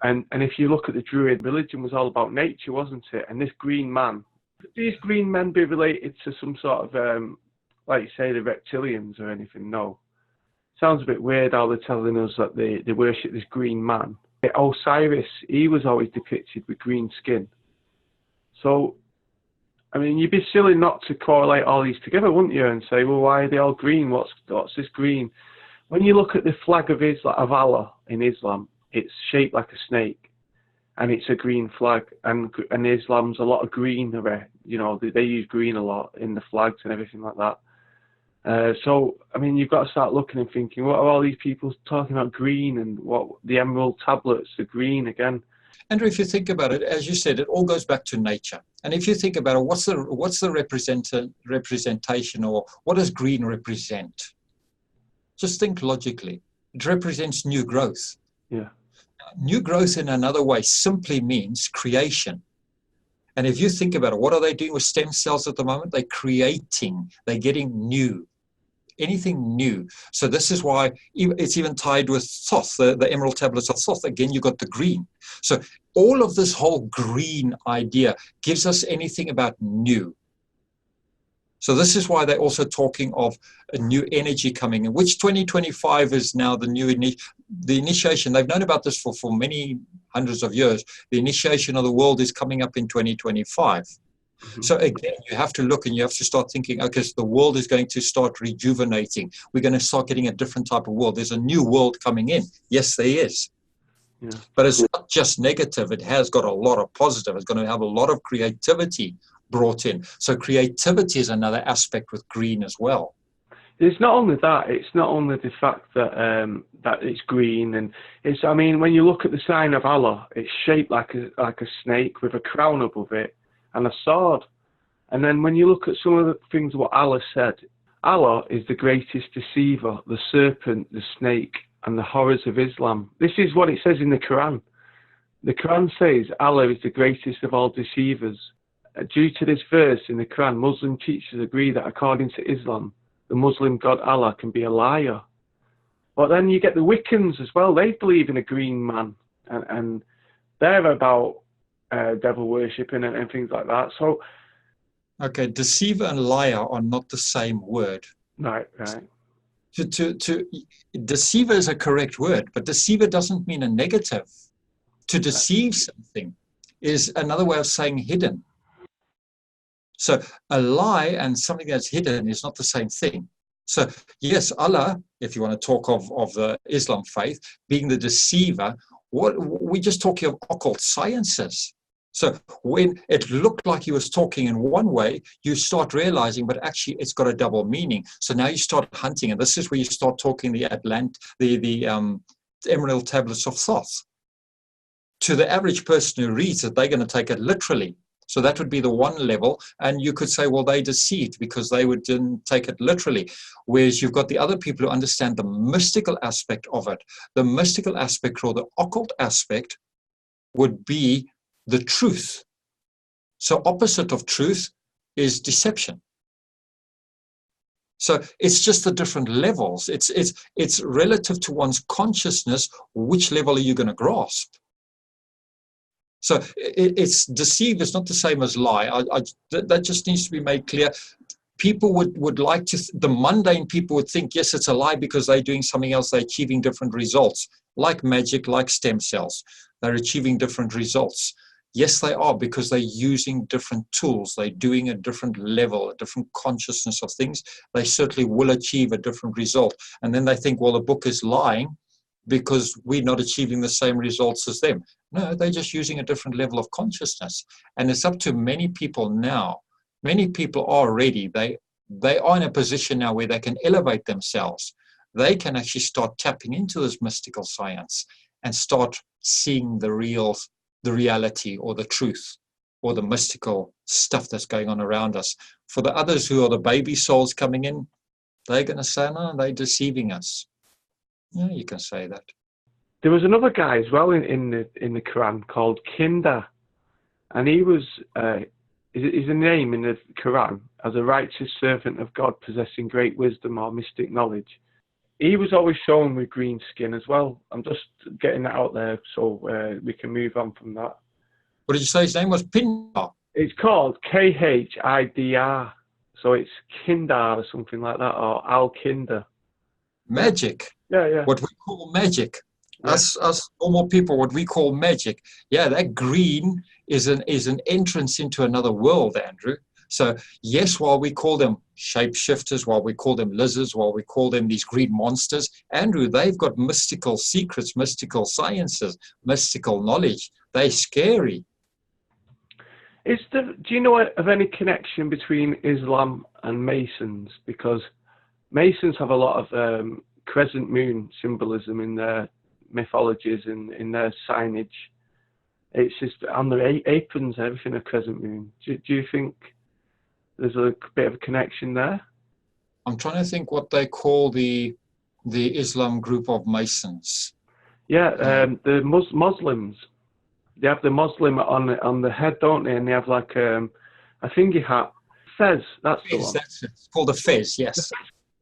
And if you look at the Druid religion, was all about nature, wasn't it? And this green man, could these green men be related to some sort of, like you say, the reptilians or anything? No. Sounds a bit weird how they're telling us that they worship this green man. Osiris, he was always depicted with green skin. So, I mean, you'd be silly not to correlate all these together, wouldn't you? And say, well, why are they all green? What's this green? When you look at the flag of Allah in Islam, it's shaped like a snake, and it's a green flag. And Islam's a lot of green. You know, they use green a lot in the flags and everything like that. So, I mean, you've got to start looking and thinking, what are all these people talking about green, and what the emerald tablets are green again? Andrew, if you think about it, as you said, it all goes back to nature. And if you think about it, what's the representation, or what does green represent? Just think logically. It represents new growth. Yeah. New growth in another way simply means creation. And if you think about it, what are they doing with stem cells at the moment? They're creating, they're getting new, anything new. So this is why it's even tied with Thoth, the emerald tablets of Thoth. Again, you got the green. So all of this whole green idea gives us anything about new. So this is why they're also talking of a new energy coming in, which 2025 is now the new the initiation. They've known about this for many hundreds of years. The initiation of the world is coming up in 2025. Mm-hmm. So again, you have to look and you have to start thinking, okay, so the world is going to start rejuvenating. We're going to start getting a different type of world. There's a new world coming in. Yes, there is. Yeah. But it's not just negative. It has got a lot of positive. It's going to have a lot of creativity brought in. So creativity is another aspect with green as well. It's not only that. It's not only the fact that that it's green, and it's. I mean, when you look at the sign of Allah, it's shaped like a snake with a crown above it and a sword. And then when you look at some of the things what Allah said, Allah is the greatest deceiver, the serpent, the snake, and the horrors of Islam. This is what it says in the Quran. The Quran says Allah is the greatest of all deceivers. Due to this verse in the Quran, Muslim teachers agree that according to Islam, the Muslim god Allah can be a liar. But then you get the Wiccans as well. They believe in a green man, and they're about devil worshipping and things like that. So, okay, deceiver and liar are not the same word. Right. Deceiver is a correct word, but deceiver doesn't mean a negative. To deceive something is another way of saying hidden. So a lie and something that's hidden is not the same thing. So yes, Allah, if you want to talk of the Islam faith, being the deceiver, we're just talking of occult sciences. So when it looked like he was talking in one way, you start realizing, but actually it's got a double meaning. So now you start hunting, and this is where you start talking the emerald tablets of Thoth. To the average person who reads it, they're going to take it literally. So that would be the one level. And you could say, well, they deceived because they didn't take it literally. Whereas you've got the other people who understand the mystical aspect of it. The mystical aspect or the occult aspect would be the truth. So opposite of truth is deception. So it's just the different levels. It's relative to one's consciousness. Which level are you going to grasp? So it's deceive is not the same as lie. That just needs to be made clear. People would like to, the mundane people would think, yes, it's a lie because they're doing something else. They're achieving different results, like magic, like stem cells. They're achieving different results. Yes, they are, because they're using different tools. They're doing a different level, a different consciousness of things. They certainly will achieve a different result. And then they think, well, the book is lying because we're not achieving the same results as them. No, they're just using a different level of consciousness. And it's up to many people now. Many people are ready. They are in a position now where they can elevate themselves. They can actually start tapping into this mystical science and start seeing the reality or the truth or the mystical stuff that's going on around us. For the others who are the baby souls coming in, they're going to say, no, they're deceiving us. Yeah, you can say that. There was another guy as well in the Quran called Kinda, and he was his name in the Quran as a righteous servant of God possessing great wisdom or mystic knowledge. he was always shown with green skin as well. I'm just getting that out there so we can move on from that. What did you say his name was? Pindar? It's called Khidr. So it's Kindar or something like that, or Al-Kinder. Magic. Yeah. What we call magic. Yeah. Us normal people, what we call magic. Yeah, that green is an entrance into another world, Andrew. So yes, while we call them shapeshifters, while we call them lizards, while we call them these green monsters, Andrew, they've got mystical secrets, mystical sciences, mystical knowledge. They're scary. Do you know of any connection between Islam and Masons? Because Masons have a lot of crescent moon symbolism in their mythologies and in their signage. It's just on their aprons, everything a crescent moon. Do you think there's a bit of a connection there? I'm trying to think what they call the Islam group of Masons. Yeah, the Muslims. They have the Muslim on the head, don't they? And they have like a thingy hat. Fez, that's the one. That's it. It's called a fez, yes.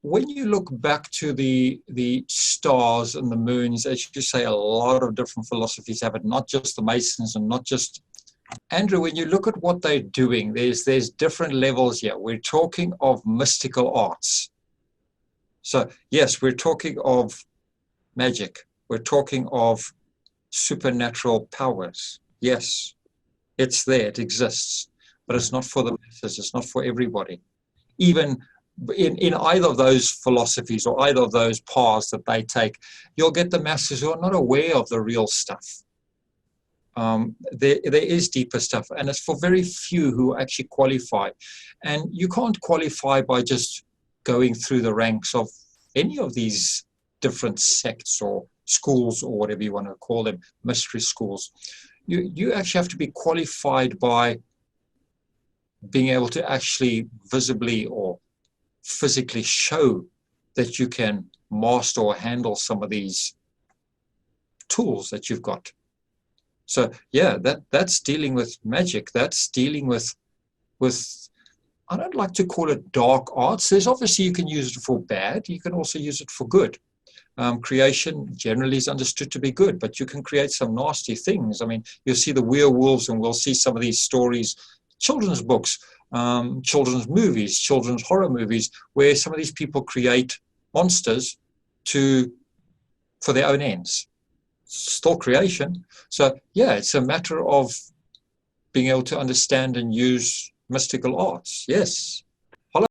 When you look back to the stars and the moons, as you say, a lot of different philosophies have it, not just the Masons and not just... Andrew, when you look at what they're doing, there's different levels here. We're talking of mystical arts. So, yes, we're talking of magic. We're talking of supernatural powers. Yes, it's there, it exists, but it's not for the masses, it's not for everybody. Even in either of those philosophies or either of those paths that they take, you'll get the masses who are not aware of the real stuff. There is deeper stuff, and it's for very few who actually qualify. And you can't qualify by just going through the ranks of any of these different sects or schools or whatever you want to call them, mystery schools. You actually have to be qualified by being able to actually visibly or physically show that you can master or handle some of these tools that you've got. So yeah, that's dealing with magic. That's dealing with I don't like to call it dark arts. There's obviously you can use it for bad. You can also use it for good. Creation generally is understood to be good, but you can create some nasty things. I mean, you'll see the werewolves, and we'll see some of these stories, children's books, children's movies, children's horror movies, where some of these people create monsters for their own ends. Still creation. So yeah, it's a matter of being able to understand and use mystical arts. Yes.